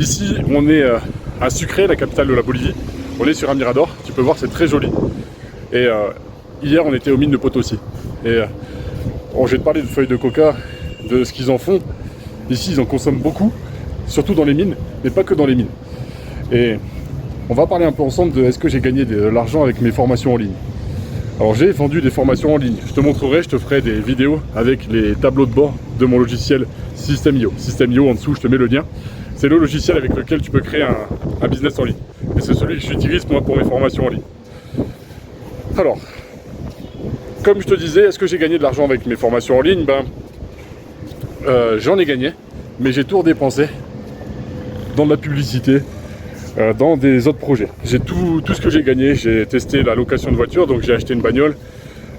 Ici, on est à Sucre, la capitale de la Bolivie. On est sur un mirador, tu peux voir, c'est très joli. Et hier, on était aux mines de Potosí. Et je vais te parler de feuilles de coca, de ce qu'ils en font. Ici, ils en consomment beaucoup, surtout dans les mines, mais pas que dans les mines. Et on va parler un peu ensemble de est-ce que j'ai gagné de l'argent avec mes formations en ligne. Alors j'ai vendu des formations en ligne, je te montrerai, je te ferai des vidéos avec les tableaux de bord de mon logiciel System.io. System.io en dessous, je te mets le lien. C'est le logiciel avec lequel tu peux créer un business en ligne. Et c'est celui que j'utilise moi pour mes formations en ligne. Alors, comme je te disais, est-ce que j'ai gagné de l'argent avec mes formations en ligne? J'en ai gagné, mais j'ai tout redépensé dans de la publicité, dans des autres projets. J'ai tout ce que j'ai gagné. J'ai testé la location de voiture, donc j'ai acheté une bagnole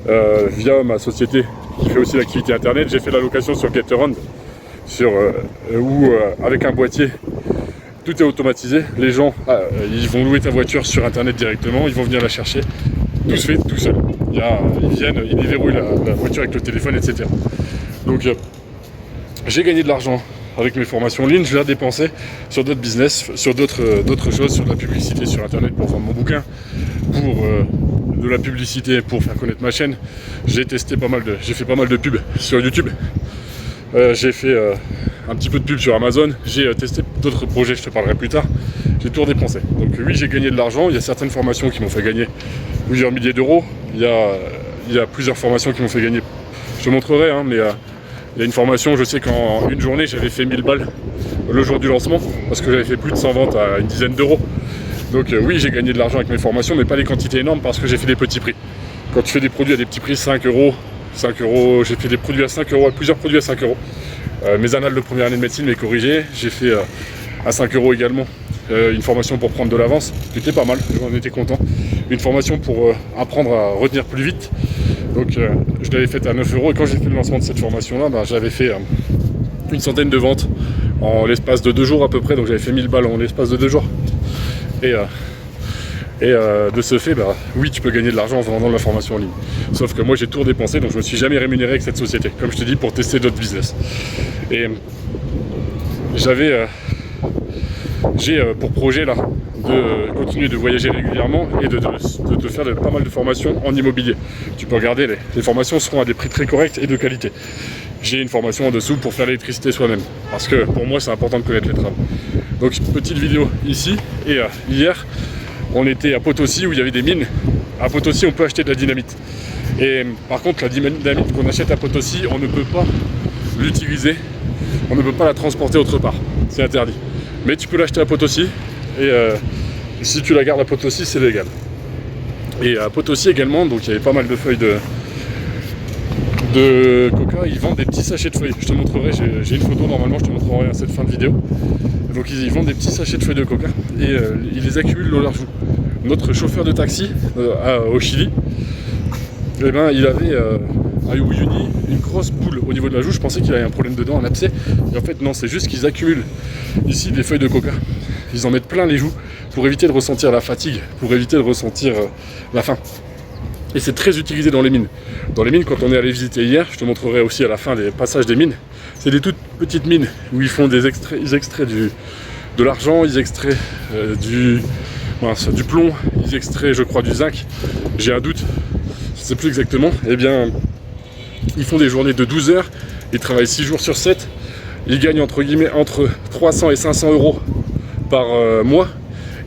via ma société qui fait aussi l'activité internet. J'ai fait la location sur GetAround, avec un boîtier, tout est automatisé. Les gens, ils vont louer ta voiture sur internet directement, ils vont venir la chercher. Tout se fait tout seul. Ils viennent, ils déverrouillent la voiture avec le téléphone, etc. Donc j'ai gagné de l'argent avec mes formations en ligne, je vais la dépenser sur d'autres business, sur d'autres choses, sur de la publicité sur internet pour vendre mon bouquin, pour de la publicité pour faire connaître ma chaîne. J'ai fait pas mal de pubs sur YouTube. J'ai fait un petit peu de pub sur Amazon. J'ai testé d'autres projets, je te parlerai plus tard. J'ai tout redépensé. Donc oui, j'ai gagné de l'argent. Il y a certaines formations qui m'ont fait gagner plusieurs milliers d'euros. Il y a plusieurs formations qui m'ont fait gagner. Je te montrerai, mais il y a une formation, je sais qu'en une journée, j'avais fait 1000 balles le jour du lancement, parce que j'avais fait plus de 100 ventes à une dizaine d'euros. Donc oui, j'ai gagné de l'argent avec mes formations, mais pas des quantités énormes, parce que j'ai fait des petits prix. Quand tu fais des produits à des petits prix, 5 euros, j'ai fait des produits à 5 euros, plusieurs produits à 5 euros. Mes annales de première année de médecine, mes corrigés, j'ai fait à 5 euros également une formation pour prendre de l'avance, c'était pas mal, j'en étais content. Une formation pour apprendre à retenir plus vite. Donc je l'avais faite à 9 euros, et quand j'ai fait le lancement de cette formation-là, j'avais fait une centaine de ventes en l'espace de 2 jours à peu près, donc j'avais fait 1000 balles en l'espace de 2 jours. Et de ce fait, oui, tu peux gagner de l'argent en vendant de la formation en ligne. Sauf que moi, j'ai tout redépensé, donc je me suis jamais rémunéré avec cette société, comme je te dis, pour tester d'autres business. Et j'ai pour projet là de continuer de voyager régulièrement et de faire pas mal de formations en immobilier. Tu peux regarder, les formations seront à des prix très corrects et de qualité. J'ai une formation en dessous pour faire l'électricité soi-même, parce que pour moi c'est important de connaître les travaux. Donc petite vidéo ici, et hier on était à Potosí où il y avait des mines. À Potosí on peut acheter de la dynamite. Et par contre la dynamite qu'on achète à Potosí, on ne peut pas l'utiliser, on ne peut pas la transporter autre part, c'est interdit. Mais tu peux l'acheter à Potosí, et si tu la gardes à Potosí, c'est légal. Et à Potosí également, donc il y avait pas mal de feuilles de coca, ils vendent des petits sachets de feuilles. Je te montrerai, j'ai une photo normalement, je te montrerai à cette fin de vidéo. Donc ils vendent des petits sachets de feuilles de coca et ils les accumulent dans leur joue. Notre chauffeur de taxi au Chili, il avait à Uyuni une grosse boule au niveau de la joue. Je pensais qu'il avait un problème dedans, un abcès. Et en fait non, c'est juste qu'ils accumulent ici des feuilles de coca. Ils en mettent plein les joues pour éviter de ressentir la fatigue, pour éviter de ressentir la faim. Et c'est très utilisé dans les mines. Dans les mines, quand on est allé visiter hier, je te montrerai aussi à la fin des passages des mines, c'est des toutes petites mines où ils font des extraits, ils extraient de l'argent, ils extraient du plomb, ils extraient je crois du zinc, j'ai un doute, je ne sais plus exactement. Eh bien, ils font des journées de 12 heures, ils travaillent 6 jours sur 7, ils gagnent entre 300 et 500 euros par mois.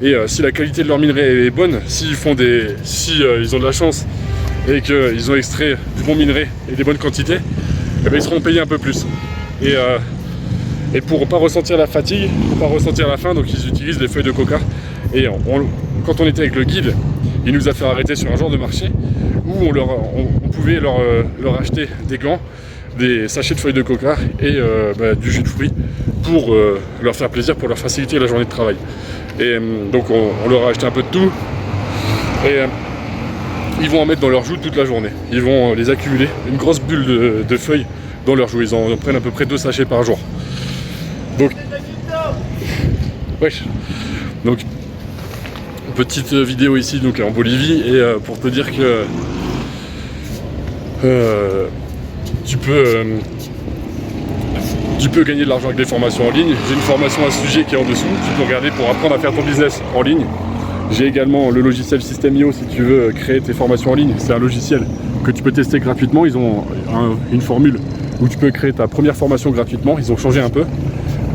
Et si la qualité de leur minerai est bonne, ils ont de la chance et qu'ils ont extrait du bon minerai et des bonnes quantités, ils seront payés un peu plus. Et pour ne pas ressentir la fatigue, pour ne pas ressentir la faim, donc ils utilisent des feuilles de coca. Et quand on était avec le guide, il nous a fait arrêter sur un genre de marché où on pouvait leur acheter des gants, des sachets de feuilles de coca et du jus de fruits pour leur faire plaisir, pour leur faciliter la journée de travail. Et donc on leur a acheté un peu de tout et ils vont en mettre dans leur joue toute la journée. Ils vont les accumuler, une grosse bulle de feuilles dans leur joue. Ils en prennent à peu près 2 sachets par jour. Donc, wesh. Donc petite vidéo ici donc en Bolivie, et pour te dire que tu Tu peux gagner de l'argent avec des formations en ligne. J'ai une formation à ce sujet qui est en dessous. Tu peux regarder pour apprendre à faire ton business en ligne. J'ai également le logiciel System.io si tu veux créer tes formations en ligne. C'est un logiciel que tu peux tester gratuitement. Ils ont une formule où tu peux créer ta première formation gratuitement. Ils ont changé un peu.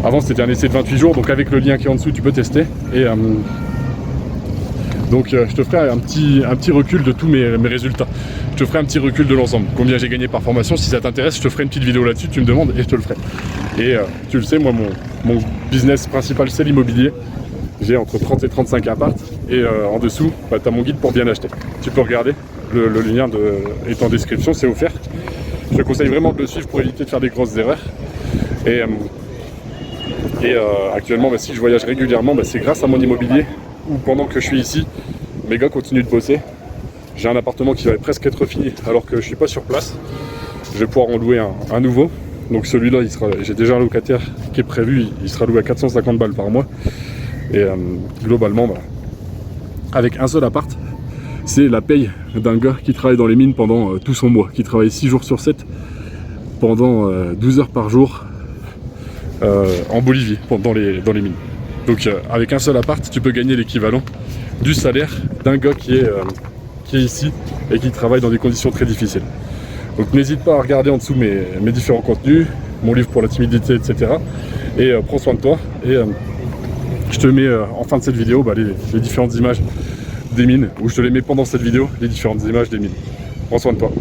Avant c'était un essai de 28 jours, donc avec le lien qui est en dessous tu peux tester. Et donc je te ferai un petit recul de tous mes résultats. Je te ferai un petit recul de l'ensemble. Combien j'ai gagné par formation, si ça t'intéresse, je te ferai une petite vidéo là-dessus, tu me demandes et je te le ferai. Et tu le sais, moi mon business principal c'est l'immobilier. J'ai entre 30 et 35 apparts et en dessous, bah, tu as mon guide pour bien acheter. Tu peux regarder, le lien est en description, c'est offert. Je te conseille vraiment de le suivre pour éviter de faire des grosses erreurs. Et actuellement, bah, si je voyage régulièrement, bah, c'est grâce à mon immobilier où pendant que je suis ici, mes gars continuent de bosser. J'ai un appartement qui va presque être fini alors que je suis pas sur place. Je vais pouvoir en louer un nouveau. Donc celui-là, j'ai déjà un locataire qui est prévu, il sera loué à 450 balles par mois. Et globalement, bah, avec un seul appart, c'est la paye d'un gars qui travaille dans les mines pendant tout son mois, qui travaille 6 jours sur 7, pendant 12 heures par jour en Bolivie, dans les mines. Donc avec un seul appart, tu peux gagner l'équivalent du salaire d'un gars qui est ici et qui travaille dans des conditions très difficiles. Donc n'hésite pas à regarder en dessous mes différents contenus, mon livre pour la timidité, etc. Et prends soin de toi. Et je te mets en fin de cette vidéo bah, les différentes images des mines, ou je te les mets pendant cette vidéo, les différentes images des mines. Prends soin de toi.